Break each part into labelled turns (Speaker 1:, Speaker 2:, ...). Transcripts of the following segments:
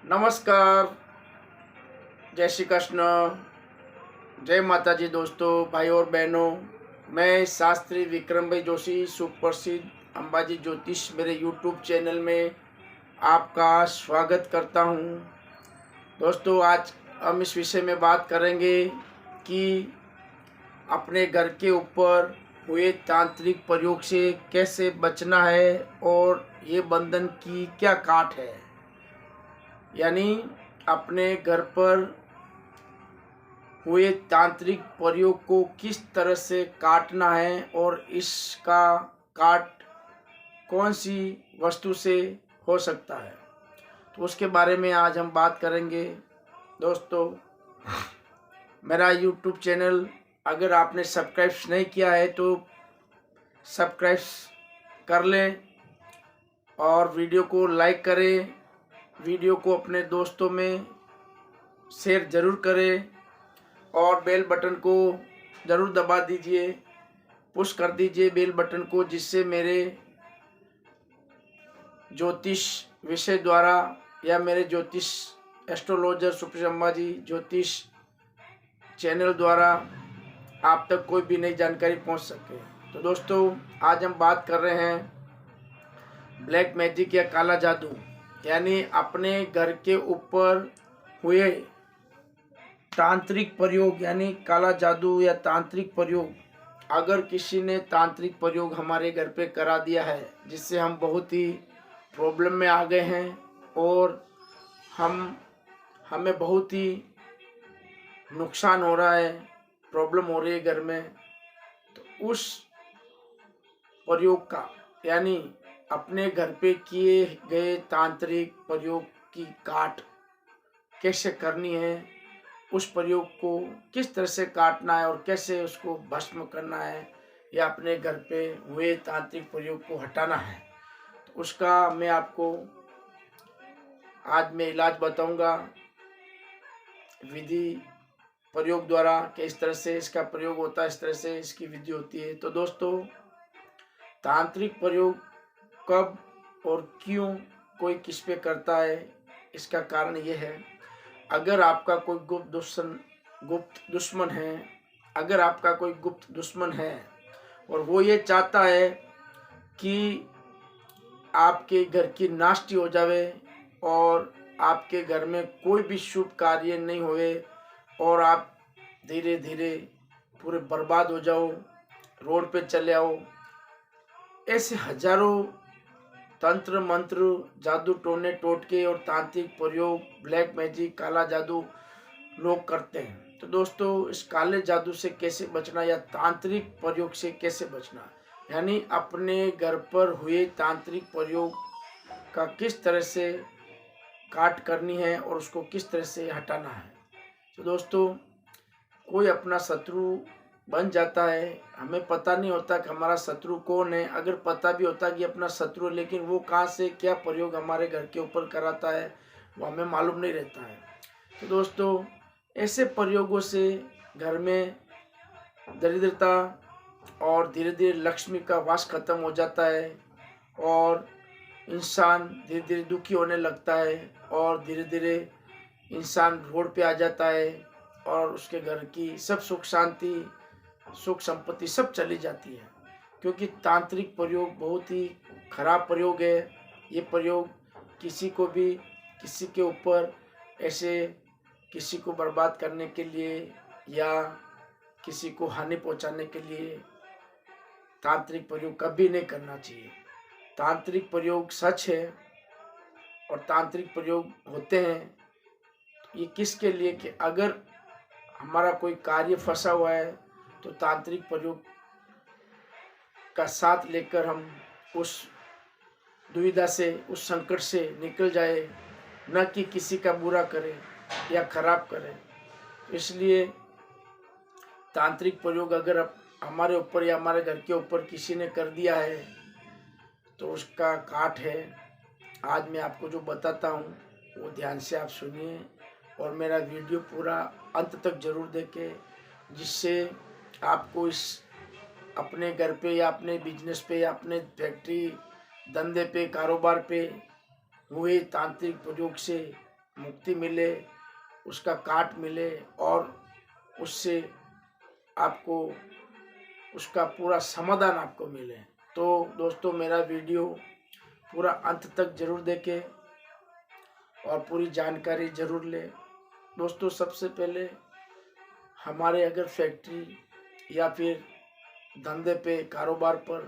Speaker 1: नमस्कार, जय श्री कृष्ण, जय माता जी। दोस्तों, भाई और बहनों, मैं शास्त्री विक्रम भाई जोशी, सुप्रसिद्ध अंबाजी ज्योतिष, मेरे यूट्यूब चैनल में आपका स्वागत करता हूं। दोस्तों, आज हम इस विषय में बात करेंगे कि अपने घर के ऊपर हुए तांत्रिक प्रयोग से कैसे बचना है और ये बंधन की क्या काट है। यानी अपने घर पर हुए तांत्रिक प्रयोग को किस तरह से काटना है और इसका काट कौन सी वस्तु से हो सकता है, तो उसके बारे में आज हम बात करेंगे। दोस्तों, मेरा यूट्यूब चैनल अगर आपने सब्सक्राइब नहीं किया है तो सब्सक्राइब कर लें और वीडियो को लाइक करें, वीडियो को अपने दोस्तों में शेयर ज़रूर करें और बेल बटन को ज़रूर दबा दीजिए, पुश कर दीजिए बेल बटन को, जिससे मेरे ज्योतिष विषय द्वारा या मेरे ज्योतिष एस्ट्रोलॉजर सुप्रसिद्ध अंबाजी ज्योतिष चैनल द्वारा आप तक कोई भी नई जानकारी पहुंच सके। तो दोस्तों, आज हम बात कर रहे हैं ब्लैक मैजिक या काला जादू, यानी अपने घर के ऊपर हुए तांत्रिक प्रयोग यानी काला जादू या तांत्रिक प्रयोग। अगर किसी ने तांत्रिक प्रयोग हमारे घर पे करा दिया है जिससे हम बहुत ही प्रॉब्लम में आ गए हैं और हमें बहुत ही नुकसान हो रहा है, प्रॉब्लम हो रही है घर में, तो उस प्रयोग का यानी अपने घर पे किए गए तांत्रिक प्रयोग की काट कैसे करनी है, उस प्रयोग को किस तरह से काटना है और कैसे उसको भस्म करना है या अपने घर पे हुए तांत्रिक प्रयोग को हटाना है, तो उसका मैं आपको आज मैं इलाज बताऊंगा, विधि प्रयोग द्वारा कि इस तरह से इसका प्रयोग होता है, इस तरह से इसकी विधि होती है। तो दोस्तों, तांत्रिक प्रयोग कब और क्यों कोई किस पे करता है, इसका कारण ये है, अगर आपका कोई गुप्त दुश्मन है, अगर आपका कोई गुप्त दुश्मन है और वो ये चाहता है कि आपके घर की नास्ती हो जावे और आपके घर में कोई भी शुभ कार्य नहीं होए और आप धीरे धीरे पूरे बर्बाद हो जाओ, रोड पे चले आओ, ऐसे हजारों तंत्र मंत्र, जादू टोने टोटके और तांत्रिक प्रयोग, ब्लैक मैजिक, काला जादू लोग करते हैं। तो दोस्तों, इस काले जादू से कैसे बचना या तांत्रिक प्रयोग से कैसे बचना, यानी अपने घर पर हुए तांत्रिक प्रयोग का किस तरह से काट करनी है और उसको किस तरह से हटाना है। तो दोस्तों, कोई अपना शत्रु बन जाता है, हमें पता नहीं होता कि हमारा शत्रु कौन है। अगर पता भी होता कि अपना शत्रु, लेकिन वो कहाँ से क्या प्रयोग हमारे घर के ऊपर कराता है वो हमें मालूम नहीं रहता है। तो दोस्तों, ऐसे प्रयोगों से घर में दरिद्रता और धीरे धीरे लक्ष्मी का वास खत्म हो जाता है और इंसान धीरे धीरे दुखी होने लगता है और धीरे धीरे इंसान रोड पे आ जाता है और उसके घर की सब सुख शांति, सुख संपत्ति सब चली जाती है। क्योंकि तांत्रिक प्रयोग बहुत ही खराब प्रयोग है। ये प्रयोग किसी को भी, किसी के ऊपर ऐसे किसी को बर्बाद करने के लिए या किसी को हानि पहुंचाने के लिए तांत्रिक प्रयोग कभी नहीं करना चाहिए। तांत्रिक प्रयोग सच है और तांत्रिक प्रयोग होते हैं, ये किसके लिए कि अगर हमारा कोई कार्य फंसा हुआ है तो तांत्रिक प्रयोग का साथ लेकर हम उस दुविधा से, उस संकट से निकल जाए, न कि किसी का बुरा करें या खराब करें। इसलिए तांत्रिक प्रयोग अगर हमारे ऊपर या हमारे घर के ऊपर किसी ने कर दिया है तो उसका काट है। आज मैं आपको जो बताता हूँ वो ध्यान से आप सुनिए और मेरा वीडियो पूरा अंत तक जरूर देखें, जिससे आपको इस अपने घर पे या अपने बिजनेस पे या अपने फैक्ट्री, धंधे पे, कारोबार पे हुए तांत्रिक प्रयोग से मुक्ति मिले, उसका काट मिले और उससे आपको उसका पूरा समाधान आपको मिले। तो दोस्तों मेरा वीडियो पूरा अंत तक जरूर देखें और पूरी जानकारी जरूर लें। दोस्तों सबसे पहले हमारे अगर फैक्ट्री या फिर धंधे पे, कारोबार पर,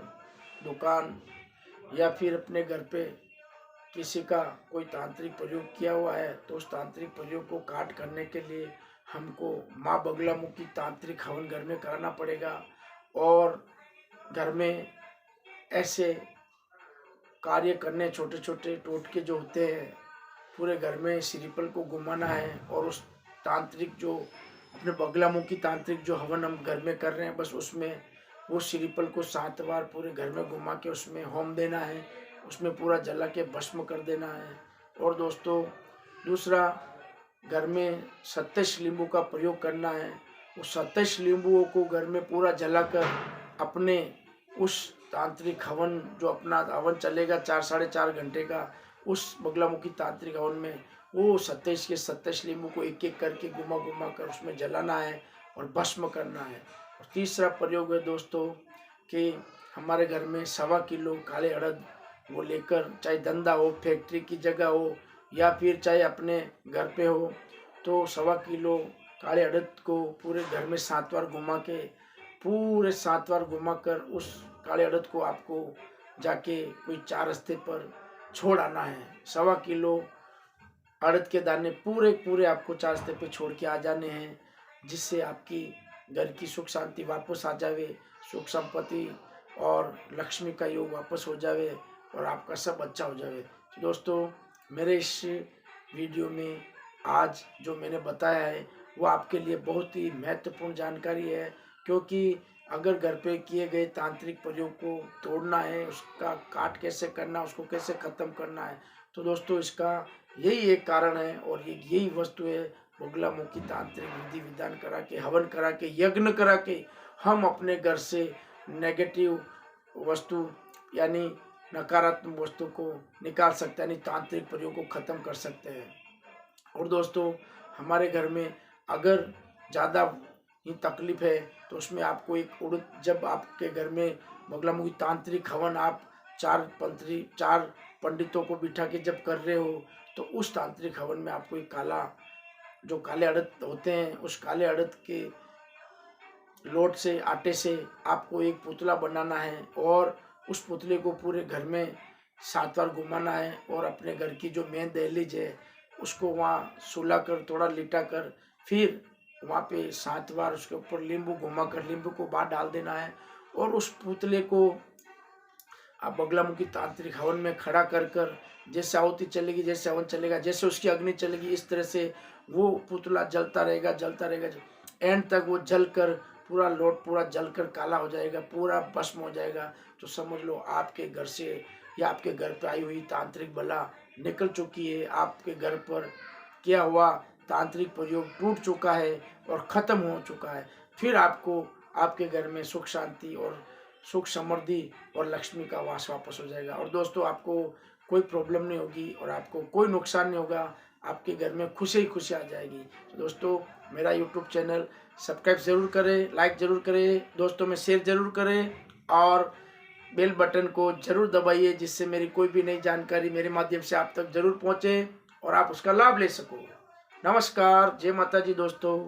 Speaker 1: दुकान या फिर अपने घर पे किसी का कोई तांत्रिक प्रयोग किया हुआ है तो उस तांत्रिक प्रयोग को काट करने के लिए हमको माँ बगलामुखी तांत्रिक हवन घर में कराना पड़ेगा। और घर में ऐसे कार्य करने, छोटे छोटे टोटके जो होते हैं, पूरे घर में श्रीफल को घुमाना है और उस तांत्रिक जो अपने बगलामुखी तांत्रिक जो हवन हम घर में कर रहे हैं, बस उसमें वो श्रीफल को 7 बार पूरे घर में घुमा के उसमें होम देना है, उसमें पूरा जला के भस्म कर देना है। और दोस्तों दूसरा, घर में 27 नींबू का प्रयोग करना है। उस 27 नींबुओं को घर में पूरा जलाकर अपने उस तांत्रिक हवन जो अपना हवन चलेगा 4 साढ़े 4 घंटे का, उस बगलामुखी तांत्रिक हवन में वो 27 के 27 नींबू को एक एक करके घुमा घुमा कर उसमें जलाना है और भस्म करना है। और तीसरा प्रयोग है दोस्तों कि हमारे घर में 1.25 किलो काले अड़द वो लेकर, चाहे धंधा हो, फैक्ट्री की जगह हो या फिर चाहे अपने घर पे हो, तो 1.25 किलो काले अड़द को पूरे घर में 7 बार घुमा के, पूरे 7 बार घुमा कर उस काले अड़द को आपको जाके कोई 4 रास्ते पर छोड़ आना है। 1.25 किलो अड़द के दाने पूरे पूरे आपको 4 रास्ते पे छोड़ के आ जाने हैं, जिससे आपकी घर की सुख शांति वापस आ जावे, सुख संपत्ति और लक्ष्मी का योग वापस हो जावे और आपका सब अच्छा हो जावे। तो दोस्तों मेरे इस वीडियो में आज जो मैंने बताया है वो आपके लिए बहुत ही महत्वपूर्ण जानकारी है, क्योंकि अगर घर पे किए गए तांत्रिक प्रयोग को तोड़ना है, उसका काट कैसे करना, उसको कैसे ख़त्म करना है, तो दोस्तों इसका यही एक कारण है और यही वस्तु है, बगलामुखी तांत्रिक विधि विधान करा के, हवन करा के, यज्ञ करा के हम अपने घर से नेगेटिव वस्तु यानी नकारात्मक वस्तु को निकाल सकते हैं, यानी तांत्रिक प्रयोग को ख़त्म कर सकते हैं। और दोस्तों हमारे घर में अगर ज़्यादा ही तकलीफ है तो उसमें आपको एक उड़द, जब आपके घर में बगलामुखी तांत्रिक हवन आप 4 पंडितों को बिठा के जब कर रहे हो, तो उस तांत्रिक हवन में आपको एक जो काले अड़द होते हैं, उस काले अड़द के लोट से, आटे से आपको एक पुतला बनाना है और उस पुतले को पूरे घर में 7 बार घुमाना है और अपने घर की जो मेन दहलीज है उसको वहाँ सुला कर, थोड़ा लिटा कर, फिर वहाँ पे 7 बार उसके ऊपर नींबू घुमा कर नींबू को बाहर डाल देना है और उस पुतले को आप बगलामुखी तांत्रिक हवन में खड़ा कर जैसे आहुति चलेगी, जैसे हवन चलेगा, जैसे उसकी अग्नि चलेगी, इस तरह से वो पुतला जलता रहेगा, जलता रहेगा, एंड तक वो जलकर पूरा लोट पूरा जलकर काला हो जाएगा, पूरा भस्म हो जाएगा। तो समझ लो आपके घर से या आपके घर पे आई हुई तांत्रिक बला निकल चुकी है, आपके घर पर किया हुआ तांत्रिक प्रयोग टूट चुका है और ख़त्म हो चुका है। फिर आपको आपके घर में सुख शांति और सुख समृद्धि और लक्ष्मी का वास वापस हो जाएगा। और दोस्तों आपको कोई प्रॉब्लम नहीं होगी और आपको कोई नुकसान नहीं होगा, आपके घर में खुशी ही खुशी आ जाएगी। तो दोस्तों मेरा यूट्यूब चैनल सब्सक्राइब ज़रूर करें, लाइक ज़रूर करें, दोस्तों में शेयर ज़रूर करें और बेल बटन को ज़रूर दबाइए, जिससे मेरी कोई भी नई जानकारी मेरे माध्यम से आप तक ज़रूर पहुँचे और आप उसका लाभ ले सको। नमस्कार, जय माता जी दोस्तों।